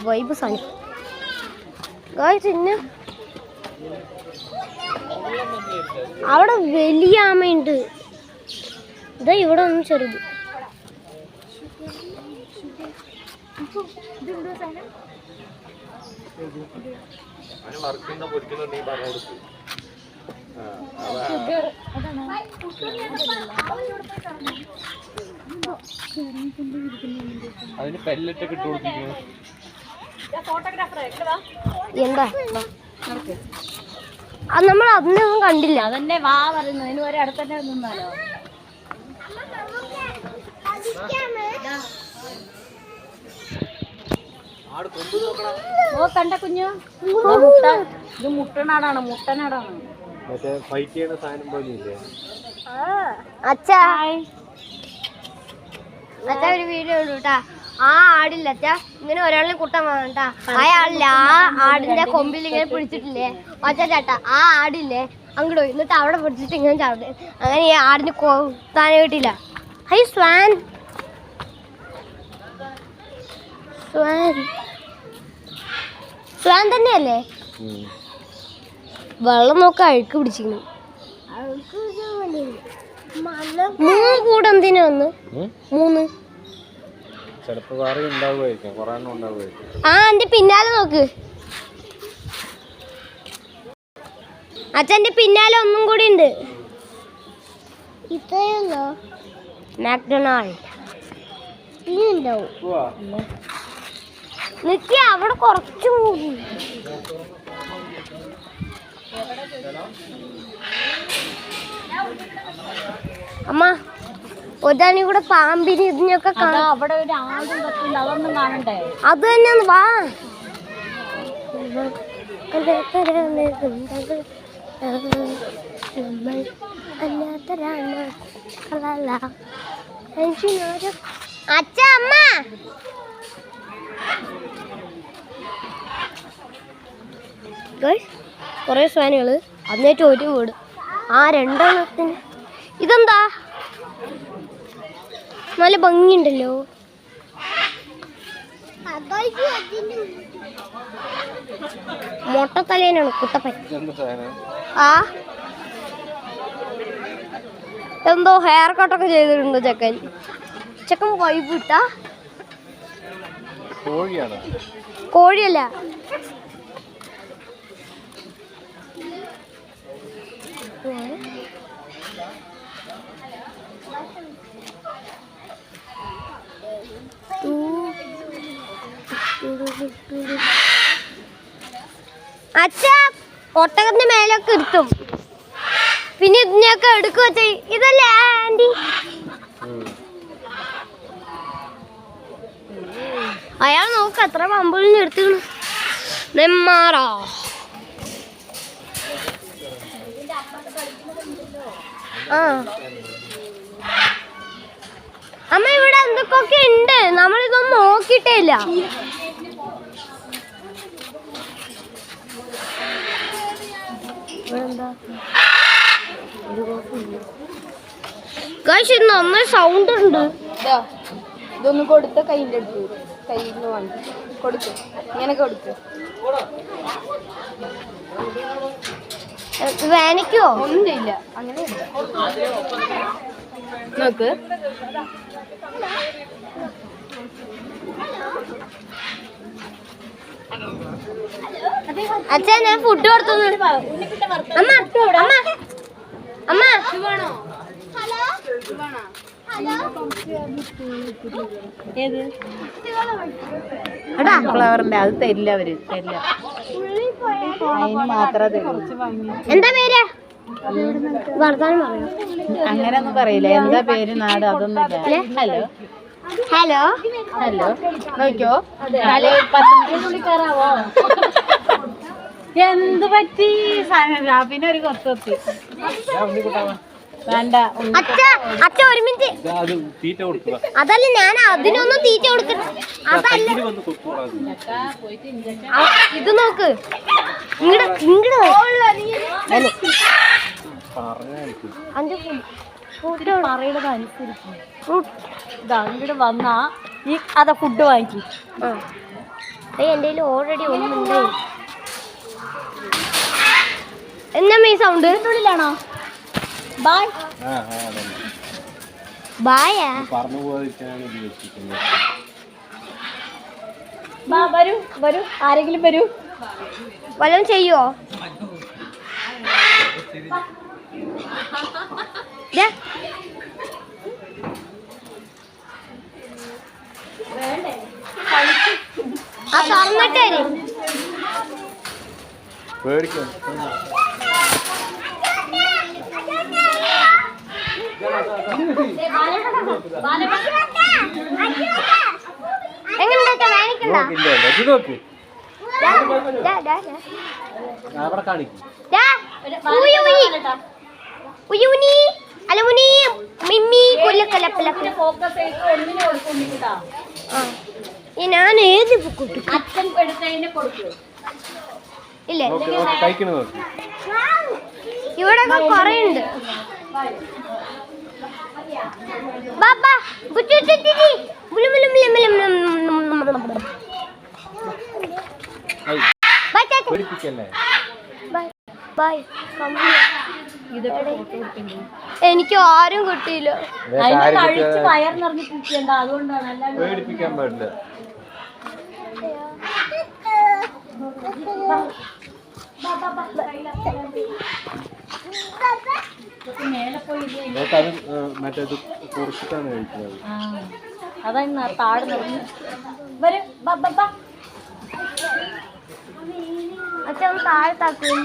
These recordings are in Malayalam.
വൈബ് സാധനം പിന്നെ അവിടെ വലിയ ആമയുണ്ട്. ഇതാ ഇവിടെ ഒന്നും ചെറുത്. അതിന് പെല്ലറ്റൊക്കെ ഇട്ട് കൊടുത്തിരിക്കുന്നു. എന്താ അത് നമ്മൾ അതിനൊന്നും കണ്ടില്ല. അതന്നെ വാ പറയുന്നു. അതിന് ഒരേ അടുത്തന്നെ നിന്നാലോ. ഓ കണ്ട കുഞ്ഞു ഇത് മുട്ടനാടാണ്. മുട്ടനാടാണ്. ഫൈറ്റ് ചെയ്യണ സാധനം പോലെ ഇല്ലേ? അച്ഛാ അച്ഛാ ഒരു വീഡിയോ ഉണ്ട് കേട്ടാ. ആ ആടില്ല അച്ഛാ ഇങ്ങനെ ഒരാളിനെ കുട്ടാൻ വേണ്ടാ. അയാളില്ല ആ ആടിന്റെ കൊമ്പിൽ ഇങ്ങനെ പിടിച്ചിട്ടില്ലേ അച്ഛാ ചേട്ടാ. ആ ആടില്ലേ അങ്ങോട്ട് പോയി എന്നിട്ട് അവിടെ പിടിച്ചിട്ട് ഇങ്ങനെ ചാടും. അങ്ങനെ ഈ ആടിന് കൊത്താൻ കിട്ടില്ല. ഹൈ സ്വാൻ സ്വാൻ സ്വാൻ തന്നെയല്ലേ? വെള്ളം നോക്കാൻ അഴുക്ക് പിടിച്ചിരുന്നു. മൂന്ന് കൂടെ എന്തിനാ വന്ന്? മൂന്ന് ആ എന്റെ പിന്നാലെ നോക്ക്. അച്ഛന്റെ പിന്നാലെ ഒന്നും കൂടി ഉണ്ട്. ഇത്രയല്ലോ മാക്ഡൊണാൾഡ് നിക്ക അവിടെ കുറച്ചും കൂടി. അമ്മ ഒരാണി കൂടെ പാമ്പിന് ഇതിനൊക്കെ അവിടെ ഒരു ആടും കത്തുണ്ട്. അതൊന്നും കാണണ്ടേ? അത് തന്നെ വാ. അച്ഛ അമ്മ കൊറേ സ്വാനുകള് അതിനേറ്റ് ഒരു വീട്. ആ രണ്ടെണ്ണത്തിന് ഇതെന്താ നല്ല ഭംഗിയുണ്ടല്ലോ. മൊട്ടത്തലേനാണ് കുട്ടപ്പൻ. ആ എന്തോ ഹെയർ കട്ടൊക്കെ ചെയ്തിട്ടുണ്ടോ ചെക്കൻ? ചെക്കൻ വൈബ് ഇട്ടാ. കോഴിയല്ല അച്ഛ ഒട്ടകത്തിന്റെ മേലൊക്കെ ഇരുത്തും. പിന്നെ ഇതിനെയൊക്കെ എടുക്കുക വെച്ച ഇതല്ലേ ആന്റി? അയാൾ നോക്ക് എത്ര പമ്പുകളിൽ എടുത്തു. നെമ്മാറാ ആ അമ്മ ഇവിടെ എന്തൊക്കെ ഉണ്ട്. നമ്മളിതൊന്നും നോക്കിയിട്ടേ ഇല്ല. നന്നായി സൗണ്ട് ഉണ്ട്. ഇതൊന്നും കൊടുത്ത കയ്യിൻ്റെ അടുത്ത് കയ്യിൽ നിന്ന് വന്നു കൊടുത്തു. ഇങ്ങനെ കൊടുത്തു. വേനയ്ക്കോ ഒന്നും ചെയ്യില്ല. അങ്ങനെ നോക്ക്. അച്ഛാ ഞാൻ ഫുഡ് കൊടുത്തു. അമ്മ അമ്മ അമ്മ ഫ്ലവറിന്റെ അത് തരില്ല. അവര് തരില്ല. അതിന് മാത്രമേ തരൂ. എന്താ പേര്? അങ്ങനെ ഒന്നും പറയില്ല. എന്താ പേര് നാട് അതൊന്നും ഇല്ല. ഹലോ ഹലോ ഹലോ നോക്കിയോ. ഹലോ 10 മിനിറ്റിനുള്ളിൽ എന്ത് പറ്റി? പിന്നെ ഒരു കൊത്തി വേണ്ട. അച്ഛ ഒരു മിനിറ്റ്. അതല്ല ഞാൻ അതിനൊന്നും തീറ്റ കൊടുത്തിട്ട്. അതല്ല ഇത് നോക്ക്. അന്റെ ഫുഡ് പറയണത് അനുസരിക്കും. ഇതാ ഇങ്ങോട്ട് വന്നാ ഈ അതാ ഫുഡ് വാങ്ങിക്കും. എൻ്റെ കയ്യിൽ ഓൾറെഡി ഒന്നുണ്ട്. എന്നാ ഈ സൗണ്ട് ഉള്ളിലാണോ? ബായ് ബായാ പറഞ്ഞു പോകാതിരിക്കാനാണ് ഉദ്ദേശിക്കുന്നത്. വരൂ വരൂ, ആരെങ്കിലും വരൂ. വല്ലതും ചെയ്യുവോ? ആ തുറന്നിട്ടേ പേടിക്കും. എങ്ങനെയുണ്ടാ വേണിക്കണ്ട നോക്ക് അവിടെ കാണിക്കും. ഞാൻ ഏത് ഇല്ലേ കഴിക്കണ നോക്ക്. ഇവിടെ കൊറേ ഉണ്ട്. പേടിപ്പിക്കല്ലേ. എനിക്ക് ആരും കിട്ടിയില്ല. വയർ നിറഞ്ഞിട്ടിരിക്കണ്ട, അതുകൊണ്ടാണ്. പേടിപ്പിക്കാൻ പാടില്ല. അത് മറ്റേത് കുറിച്ചിട്ടാണ് കഴിക്കുന്നത്. അതാ താഴെ നിറഞ്ഞു. വരും അച്ഛൻ താഴെ താക്കും.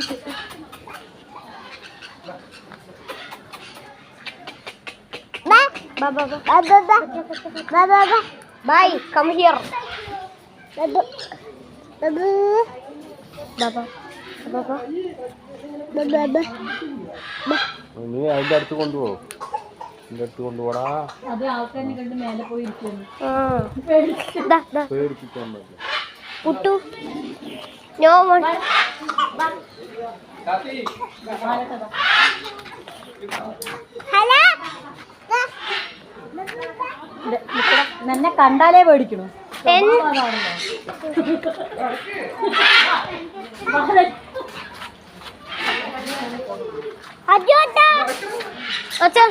Bye, come here. നീ അതിന്റെ അടുത്ത് കൊണ്ടുപോകും. എന്റെ അടുത്ത് കൊണ്ടുപോടാ. അത് ആൾക്കാരെ കണ്ട് മേലെ പോയിരിക്കുന്നു. പേടിപ്പിക്കാൻ പറ്റില്ല. പുട്ടു നോ മോൺ. ഹലോ എന്നെ കണ്ടാലേ പേടിക്കണു. അച്ഛാ